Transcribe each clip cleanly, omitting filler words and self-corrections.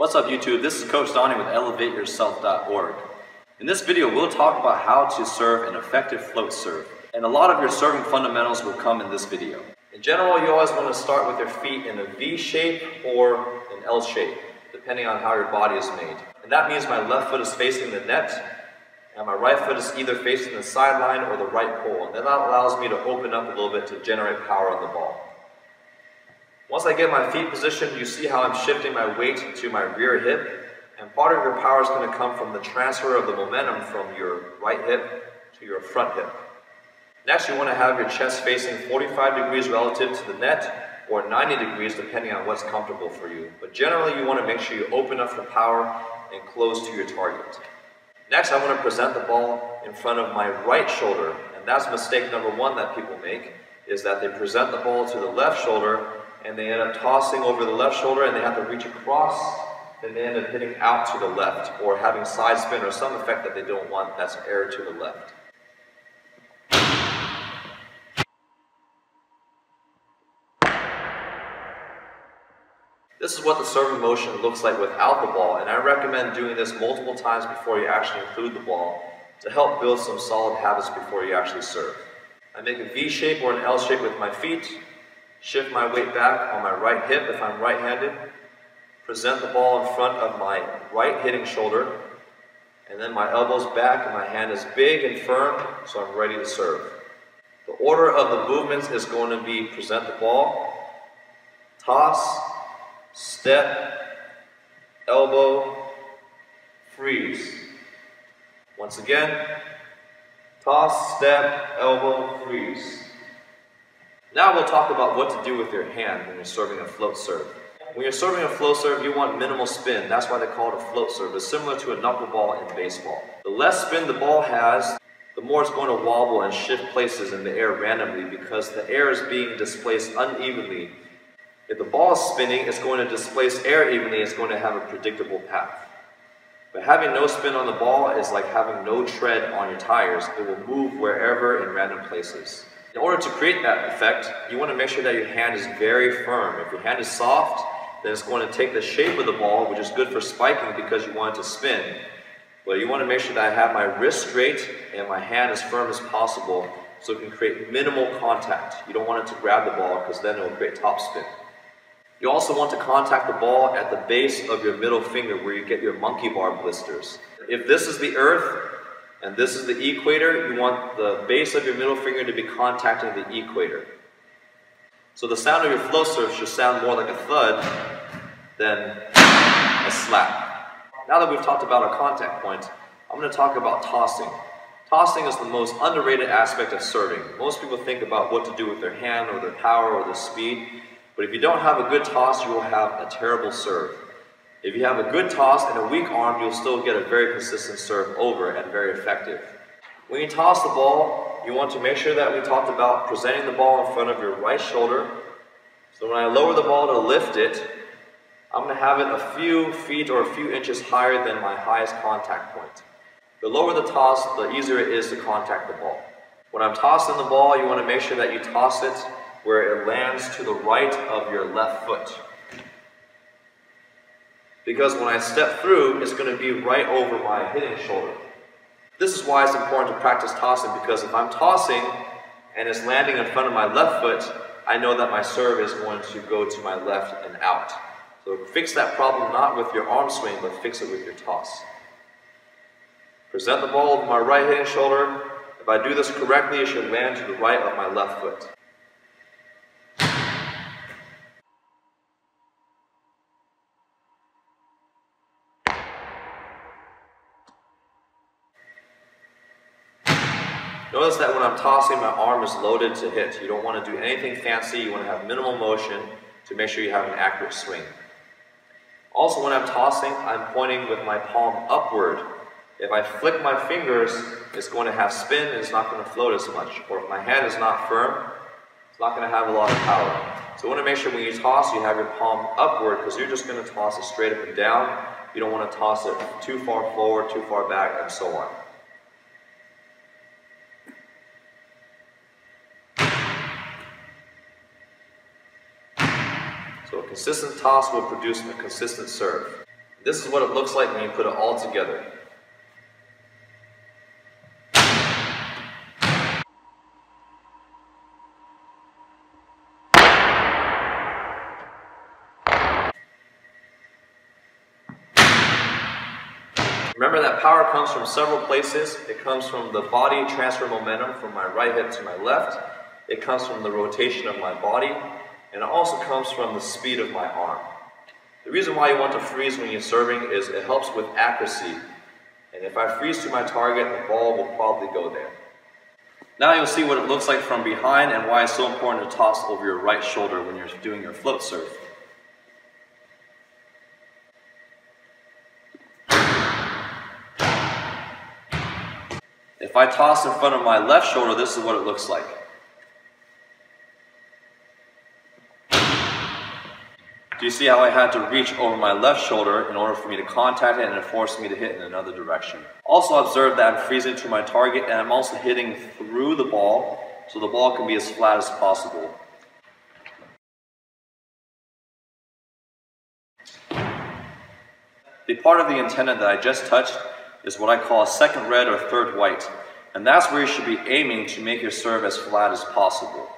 What's up YouTube? This is Coach Donnie with ElevateYourself.org. In this video we'll talk about how to serve an effective float serve. And a lot of your serving fundamentals will come in this video. In general, you always want to start with your feet in a V shape or an L shape, depending on how your body is made. And that means my left foot is facing the net, and my right foot is either facing the sideline or the right pole. And that allows me to open up a little bit to generate power on the ball. Once I get my feet positioned, you see how I'm shifting my weight to my rear hip, and part of your power is going to come from the transfer of the momentum from your right hip to your front hip. Next, you want to have your chest facing 45 degrees relative to the net, or 90 degrees depending on what's comfortable for you. But generally, you want to make sure you open up for power and close to your target. Next, I want to present the ball in front of my right shoulder, and that's mistake number one that people make, is that they present the ball to the left shoulder, and they end up tossing over the left shoulder and they have to reach across, and they end up hitting out to the left, or having side spin or some effect that they don't want that's air to the left. This is what the serving motion looks like without the ball, and I recommend doing this multiple times before you actually include the ball to help build some solid habits before you actually serve. I make a V shape or an L shape with my feet, shift my weight back on my right hip if I'm right-handed, present the ball in front of my right hitting shoulder, and then my elbow's back and my hand is big and firm, so I'm ready to serve. The order of the movements is going to be present the ball, toss, step, elbow, freeze. Once again, toss, step, elbow, freeze. Now we'll talk about what to do with your hand when you're serving a float serve. When you're serving a float serve, you want minimal spin. That's why they call it a float serve. It's similar to a knuckleball in baseball. The less spin the ball has, the more it's going to wobble and shift places in the air randomly because the air is being displaced unevenly. If the ball is spinning, it's going to displace air evenly. It's going to have a predictable path. But having no spin on the ball is like having no tread on your tires. It will move wherever in random places. In order to create that effect, you want to make sure that your hand is very firm. If your hand is soft, then it's going to take the shape of the ball, which is good for spiking because you want it to spin. But you want to make sure that I have my wrist straight and my hand as firm as possible so it can create minimal contact. You don't want it to grab the ball because then it will create topspin. You also want to contact the ball at the base of your middle finger where you get your monkey bar blisters. If this is the earth, and this is the equator, you want the base of your middle finger to be contacting the equator. So the sound of your float serve should sound more like a thud than a slap. Now that we've talked about our contact point, I'm going to talk about tossing. Tossing is the most underrated aspect of serving. Most people think about what to do with their hand or their power or their speed, but if you don't have a good toss, you will have a terrible serve. If you have a good toss and a weak arm, you'll still get a very consistent serve over and very effective. When you toss the ball, you want to make sure that we talked about presenting the ball in front of your right shoulder. So when I lower the ball to lift it, I'm going to have it a few feet or a few inches higher than my highest contact point. The lower the toss, the easier it is to contact the ball. When I'm tossing the ball, you want to make sure that you toss it where it lands to the right of your left foot. Because when I step through, it's going to be right over my hitting shoulder. This is why it's important to practice tossing, because if I'm tossing and it's landing in front of my left foot, I know that my serve is going to go to my left and out. So fix that problem not with your arm swing, but fix it with your toss. Present the ball with my right hitting shoulder. If I do this correctly, it should land to the right of my left foot. Notice that when I'm tossing, my arm is loaded to hit. You don't want to do anything fancy. You want to have minimal motion to make sure you have an accurate swing. Also, when I'm tossing, I'm pointing with my palm upward. If I flick my fingers, it's going to have spin and it's not going to float as much. Or if my hand is not firm, it's not going to have a lot of power. So you want to make sure when you toss, you have your palm upward because you're just going to toss it straight up and down. You don't want to toss it too far forward, too far back, and so on. So a consistent toss will produce a consistent serve. This is what it looks like when you put it all together. Remember that power comes from several places. It comes from the body transfer momentum from my right hip to my left. It comes from the rotation of my body. And it also comes from the speed of my arm. The reason why you want to freeze when you're serving is it helps with accuracy. And if I freeze to my target, the ball will probably go there. Now you'll see what it looks like from behind and why it's so important to toss over your right shoulder when you're doing your float serve. If I toss in front of my left shoulder, this is what it looks like. Do you see how I had to reach over my left shoulder in order for me to contact it and it forced me to hit in another direction? Also observe that I'm freezing to my target and I'm also hitting through the ball so the ball can be as flat as possible. The part of the antenna that I just touched is what I call a second red or third white, and that's where you should be aiming to make your serve as flat as possible.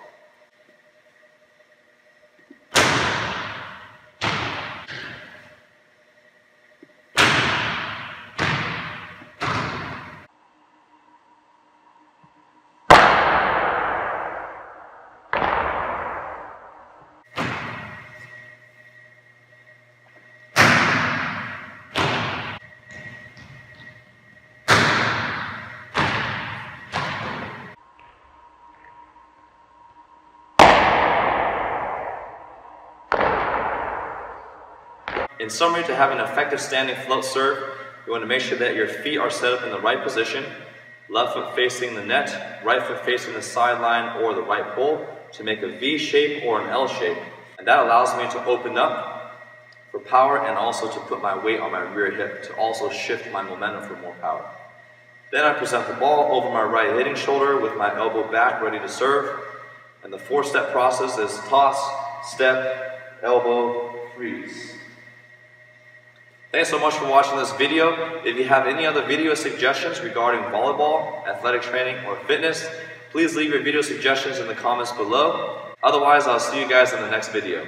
In summary, to have an effective standing float serve, you want to make sure that your feet are set up in the right position, left foot facing the net, right foot facing the sideline or the right pole to make a V shape or an L shape. And that allows me to open up for power and also to put my weight on my rear hip to also shift my momentum for more power. Then I present the ball over my right hitting shoulder with my elbow back ready to serve. And the 4-step process is toss, step, elbow, freeze. Thanks so much for watching this video. If you have any other video suggestions regarding volleyball, athletic training, or fitness, please leave your video suggestions in the comments below. Otherwise, I'll see you guys in the next video.